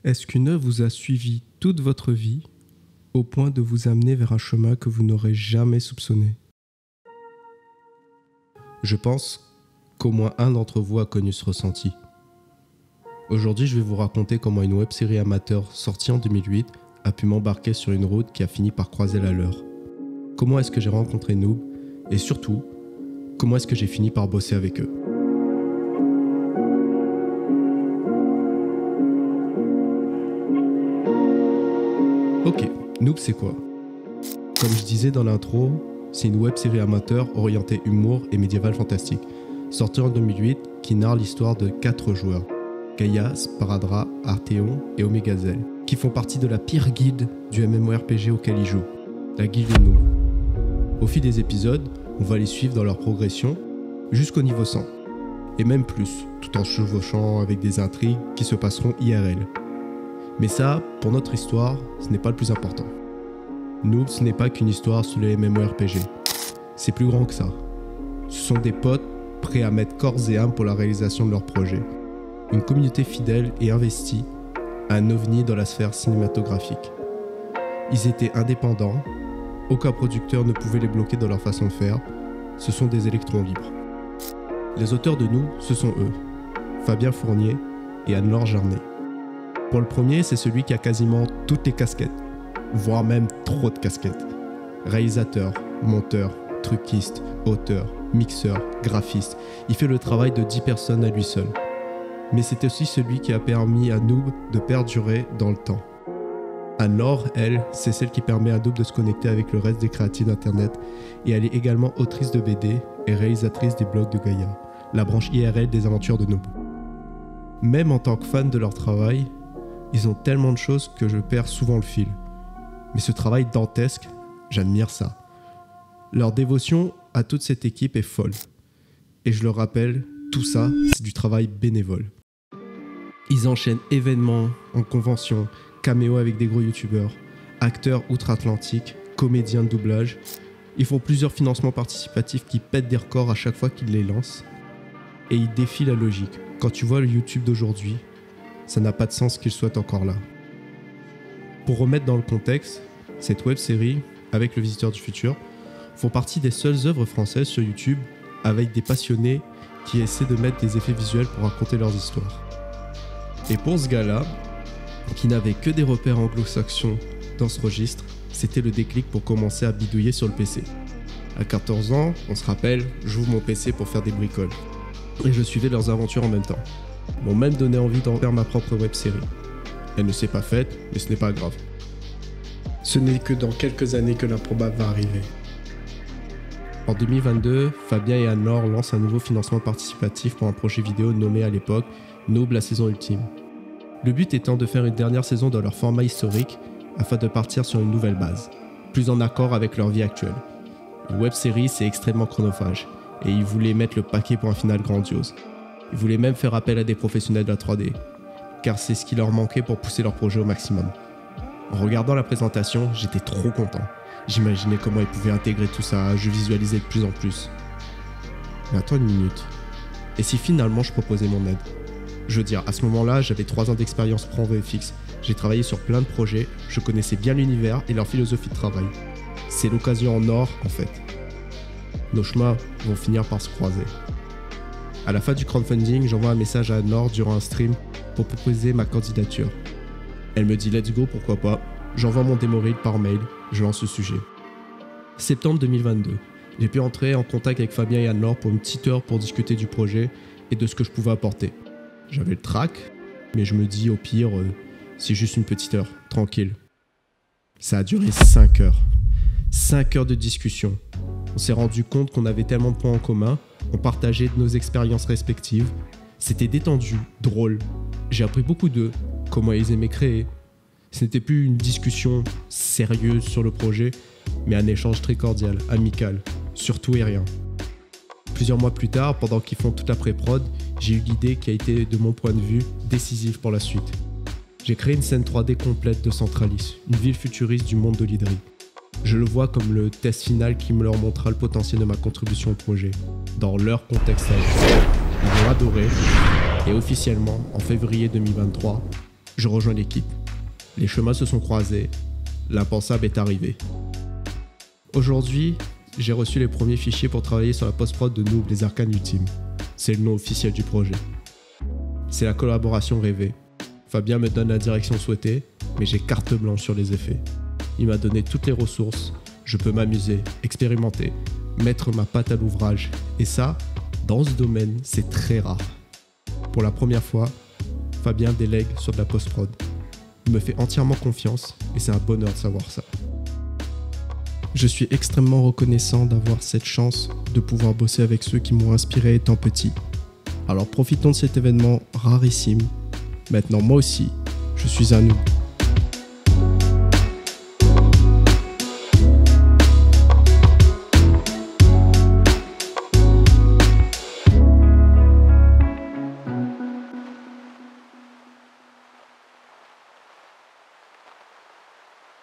Est-ce qu'une œuvre vous a suivi toute votre vie au point de vous amener vers un chemin que vous n'aurez jamais soupçonné? Je pense qu'au moins un d'entre vous a connu ce ressenti. Aujourd'hui, je vais vous raconter comment une web-série amateur sortie en 2008 a pu m'embarquer sur une route qui a fini par croiser la leur. Comment est-ce que j'ai rencontré Noob et surtout, comment est-ce que j'ai fini par bosser avec eux. Ok, Noob c'est quoi? Comme je disais dans l'intro, c'est une web-série amateur orientée humour et médiéval fantastique, sortie en 2008 qui narre l'histoire de 4 joueurs, Gaïa, Sparadra, Arthéon et Omégazel, qui font partie de la pire guilde du MMORPG auquel ils jouent, la guilde des Noobs. Au fil des épisodes, on va les suivre dans leur progression jusqu'au niveau 100, et même plus, tout en chevauchant avec des intrigues qui se passeront IRL. Mais ça, pour notre histoire, ce n'est pas le plus important. Noob, ce n'est pas qu'une histoire sur les MMORPG. C'est plus grand que ça. Ce sont des potes prêts à mettre corps et âme pour la réalisation de leur projet. Une communauté fidèle et investie, un ovni dans la sphère cinématographique. Ils étaient indépendants, aucun producteur ne pouvait les bloquer dans leur façon de faire, ce sont des électrons libres. Les auteurs de Noob, ce sont eux, Fabien Fournier et Anne-Laure Jarnet. Pour le premier, c'est celui qui a quasiment toutes les casquettes, voire même trop de casquettes. Réalisateur, monteur, truquiste, auteur, mixeur, graphiste, il fait le travail de 10 personnes à lui seul. Mais c'est aussi celui qui a permis à Noob de perdurer dans le temps. Anne-Laure, elle, c'est celle qui permet à Noob de se connecter avec le reste des créatifs d'Internet et elle est également autrice de BD et réalisatrice des blogs de Gaïa, la branche IRL des aventures de Noob. Même en tant que fan de leur travail, ils ont tellement de choses que je perds souvent le fil. Mais ce travail dantesque, j'admire ça. Leur dévotion à toute cette équipe est folle. Et je le rappelle, tout ça, c'est du travail bénévole. Ils enchaînent événements en convention, caméos avec des gros youtubeurs, acteurs outre-Atlantique, comédiens de doublage. Ils font plusieurs financements participatifs qui pètent des records à chaque fois qu'ils les lancent. Et ils défient la logique. Quand tu vois le YouTube d'aujourd'hui, ça n'a pas de sens qu'ils soient encore là. Pour remettre dans le contexte, cette web-série, avec Le Visiteur du Futur, font partie des seules œuvres françaises sur YouTube avec des passionnés qui essaient de mettre des effets visuels pour raconter leurs histoires. Et pour ce gars-là, qui n'avait que des repères anglo-saxons dans ce registre, c'était le déclic pour commencer à bidouiller sur le PC. À 14 ans, on se rappelle, j'ouvre mon PC pour faire des bricoles. Et je suivais leurs aventures en même temps. M'ont même donné envie d'en faire ma propre web-série. Elle ne s'est pas faite, mais ce n'est pas grave. Ce n'est que dans quelques années que l'improbable va arriver. En 2022, Fabien et Anne-Laure lancent un nouveau financement participatif pour un projet vidéo nommé à l'époque Noob la saison ultime. Le but étant de faire une dernière saison dans leur format historique afin de partir sur une nouvelle base, plus en accord avec leur vie actuelle. Une web-série, c'est extrêmement chronophage et ils voulaient mettre le paquet pour un final grandiose. Ils voulaient même faire appel à des professionnels de la 3D, car c'est ce qui leur manquait pour pousser leur projet au maximum. En regardant la présentation, j'étais trop content. J'imaginais comment ils pouvaient intégrer tout ça, je visualisais de plus en plus. Mais attends une minute. Et si finalement je proposais mon aide? Je veux dire, à ce moment-là, j'avais 3 ans d'expérience pro en VFX. J'ai travaillé sur plein de projets, je connaissais bien l'univers et leur philosophie de travail. C'est l'occasion en or, en fait. Nos chemins vont finir par se croiser. À la fin du crowdfunding, j'envoie un message à Anne-Laure durant un stream pour proposer ma candidature. Elle me dit « let's go, pourquoi pas ?» J'envoie mon démo-reel par mail, je lance le sujet. Septembre 2022, j'ai pu entrer en contact avec Fabien et Anne-Laure pour une petite heure pour discuter du projet et de ce que je pouvais apporter. J'avais le trac, mais je me dis au pire, c'est juste une petite heure, tranquille. Ça a duré 5 heures. 5 heures de discussion. On s'est rendu compte qu'on avait tellement de points en commun, on partageait nos expériences respectives. C'était détendu, drôle. J'ai appris beaucoup d'eux, comment ils aimaient créer. Ce n'était plus une discussion sérieuse sur le projet, mais un échange très cordial, amical, sur tout et rien. Plusieurs mois plus tard, pendant qu'ils font toute la pré-prod, j'ai eu l'idée qui a été, de mon point de vue, décisive pour la suite. J'ai créé une scène 3D complète de Centralis, une ville futuriste du monde de l'Hydrie. Je le vois comme le test final qui me leur montrera le potentiel de ma contribution au projet, dans leur contexte à eux. Ils vont adorer, et officiellement, en février 2023, je rejoins l'équipe. Les chemins se sont croisés, l'impensable est arrivé. Aujourd'hui, j'ai reçu les premiers fichiers pour travailler sur la post-prod de Noob, les Arcanes Ultimes. C'est le nom officiel du projet. C'est la collaboration rêvée. Fabien me donne la direction souhaitée, mais j'ai carte blanche sur les effets. Il m'a donné toutes les ressources, je peux m'amuser, expérimenter, mettre ma patte à l'ouvrage. Et ça, dans ce domaine, c'est très rare. Pour la première fois, Fabien délègue sur de la post-prod. Il me fait entièrement confiance et c'est un bonheur de savoir ça. Je suis extrêmement reconnaissant d'avoir cette chance de pouvoir bosser avec ceux qui m'ont inspiré étant petit. Alors profitons de cet événement rarissime. Maintenant moi aussi, je suis un noob.